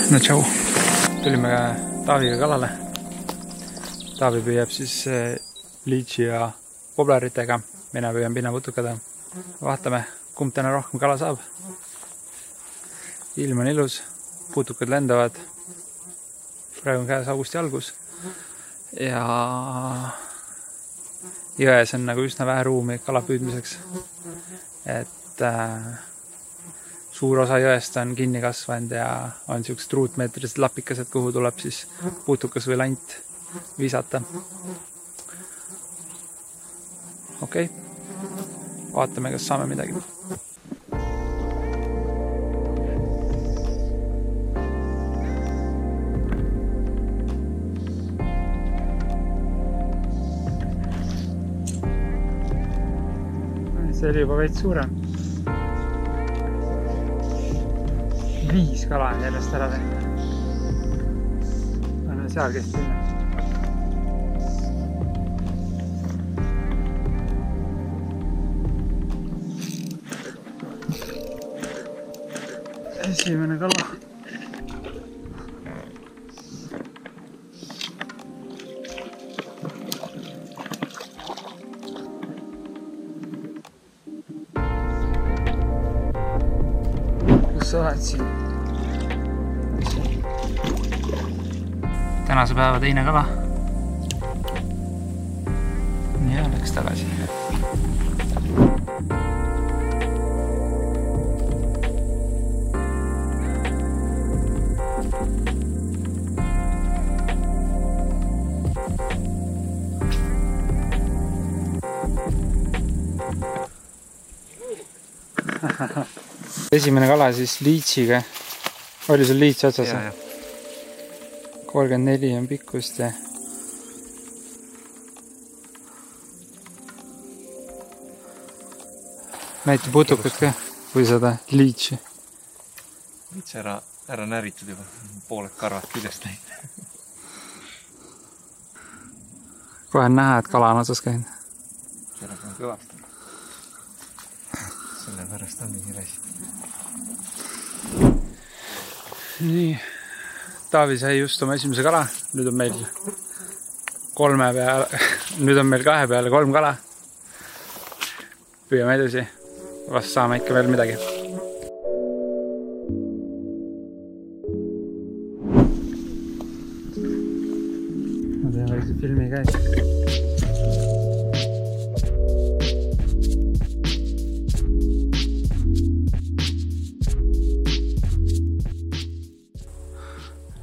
No tšau. Tulime Taaviga kalale. Taavi püüab siis liitsi ja pobleritega. Mina püüan pinnaputukada. Vaatame, kumb täna rohkem kala saab. Ilm on ilus. Putukad lendavad. Praegu on käes augusti algus. Ja jões on nagu üsna vähe ruumi kala püüdmiseks. Et suur osa jõest on kinni kasvanud ja on siuksed ruutmeetrised lapikased, kuhu tuleb siis putukas või lant visata. Okei. Vaatame, kas saame midagi. See oli juba veits suurem. 5 kala on järjest ära teinud. On seal kes sinna. Esimene kala. Kus sa oled siin? Tänase päeva teine kala. Ja läks tagasi. Esimene kala siis liitsiga. Oli sul liits otsas? Ja. 34 on pikkust ja näite putukust ka või seda liitsi. Liits ära näritud juba. Pooled karvad küljest läinud. Kohe on näha, et kala on otsas käinud. Selle on kõvasti. Selle pärast on nii asi. Nii. Taavi sai just oma esimese kala. Nüüd on meil 3 peale. Nüüd on meil 2 peale 3 kala. Püüame edasi. Vast saame ikka veel midagi. Ma teen väikse filmi käis.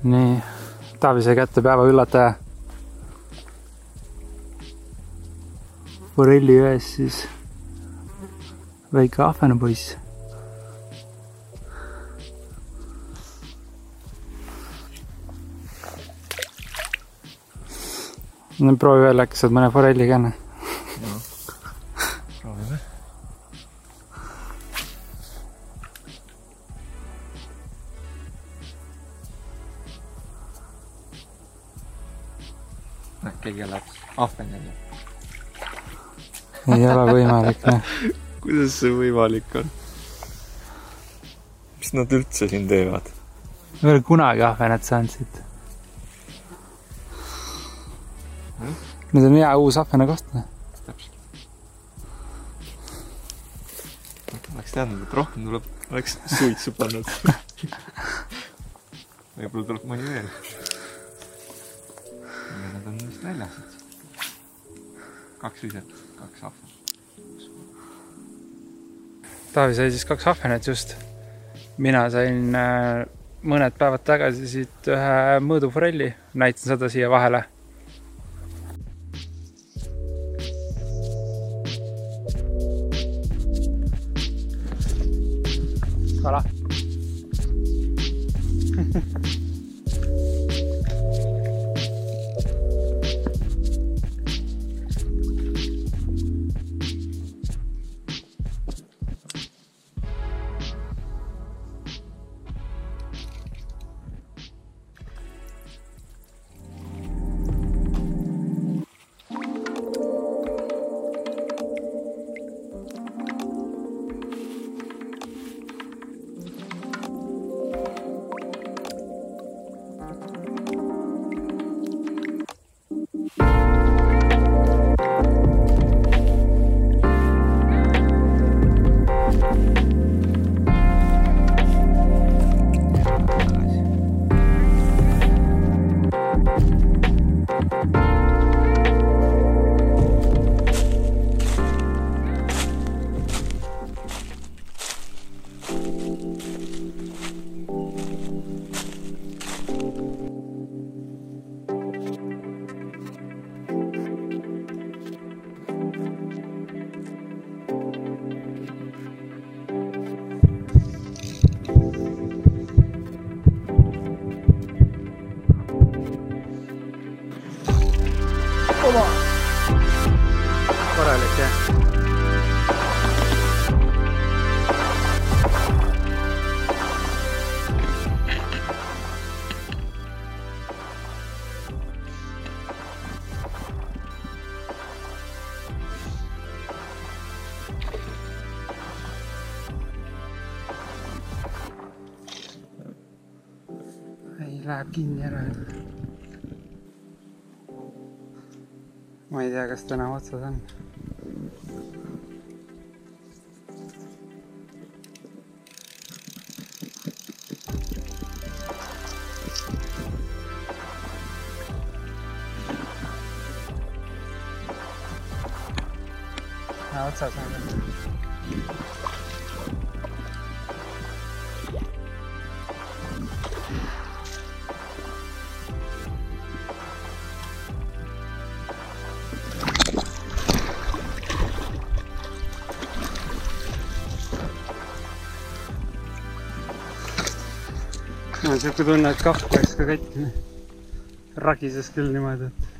Nii, Taavi sai kätte päeva üllataja. Forelli jões siis väike ahvenapoiss. No proovi veel äkki saad mõne forelli käne. Proovime. Keegi elab ahven jälle. Ei ole võimalik, ne? Kuidas see võimalik on? Mis nad üldse siin teevad? Ei ole kunagi ahvenet saanud siit. Nüüd on hea uus ahvena koht. Täpselt. Oleks teadnud, et rohkem tuleb, oleks suitsu pannud. Võib-olla tuleb mõni veel. Nad on vist väljas. 2 viset, 2 ahven. Taavi sai siis 2 ahvenet just. Mina sain mõned päevad tagasi siit ühe mõõduforelli. Näitan seda siia vahele. Kala. läheb kinni ära. Ma ei tea, kas täna otsas on. Otsas on. On siuke tunne, et kahv läks ka katki. Ragises küll niimoodi, et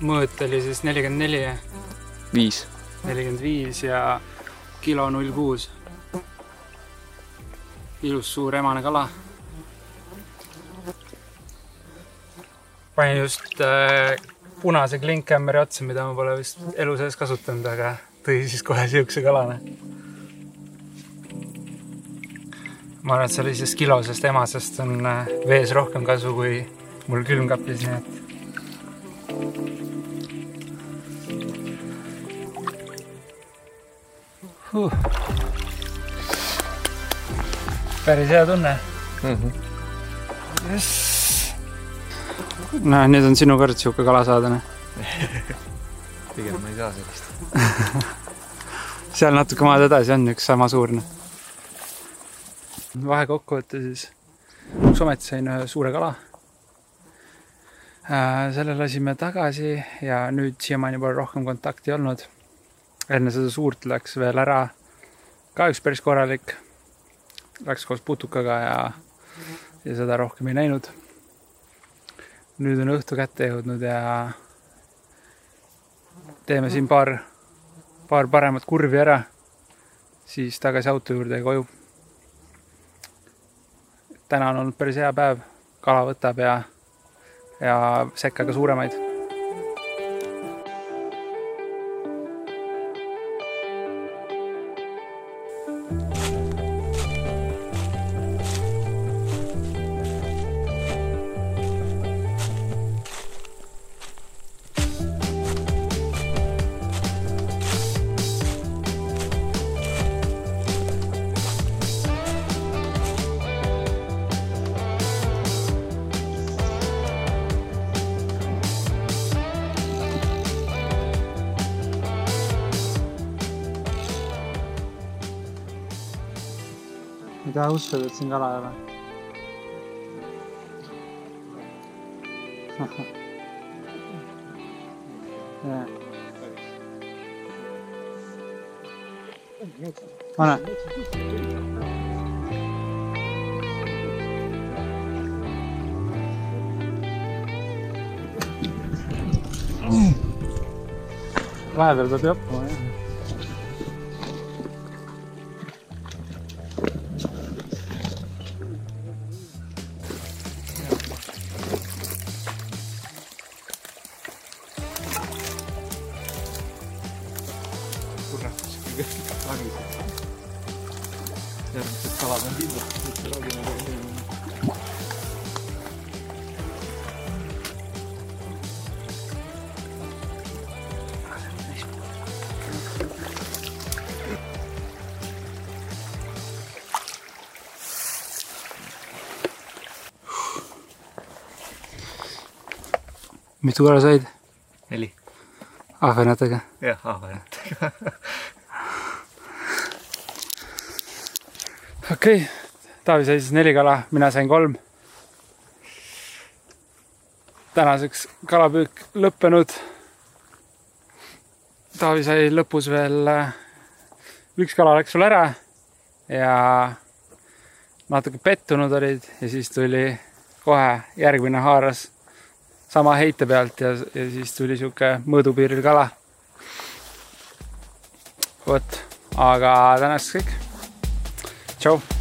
mõõt oli siis 44, 45 ja kilo 0,6. Ilus suur emane kala. Panin just punase klinkkämmeri otsa, mida ma pole vist elu sees kasutanud, aga tõi siis kohe siukse kalane. Ma arvan, et sellisest kilosest emasest on vees rohkem kasu kui mul külmkaplis, nii et päris hea tunne. Yes. No, nüüd on sinu kord siuke kala saada. Pigem ma ei saa sellist. Seal natuke maad edasi on üks sama suurne. Vahe kokkuvõtte siis. Üks ometi sain ühe suure kala. Selle lasime tagasi ja nüüd siiamaani pole rohkem kontakti olnud. Enne seda suurt läks veel ära. Ka üks päris korralik. Läks koos putukaga ja seda rohkem ei näinud. Nüüd on õhtu kätte jõudnud ja teeme siin paar paremat kurvi ära, siis tagasi auto juurde ja koju. Täna on olnud päris hea päev, kala võtab ja sekka ka suuremaid. Ei taha uskuda, et siin kala ei ole. Anna. Vahepeal peab joppuma, jah. Järgmised kalad on kindlasti. Mitu kala said? 4. Ahvenatega? Jah, ahvenatega. Okei, Taavi sai siis 4 kala, mina sain 3. Tänaseks kalapüük lõppenud. Taavi sai lõpus veel 1 kala läks sul ära ja natuke pettunud olid ja siis tuli kohe järgmine haaras sama heite pealt ja siis tuli siuke mõõdupiiril kala. Võt, aga tänaseks kõik. Ciao!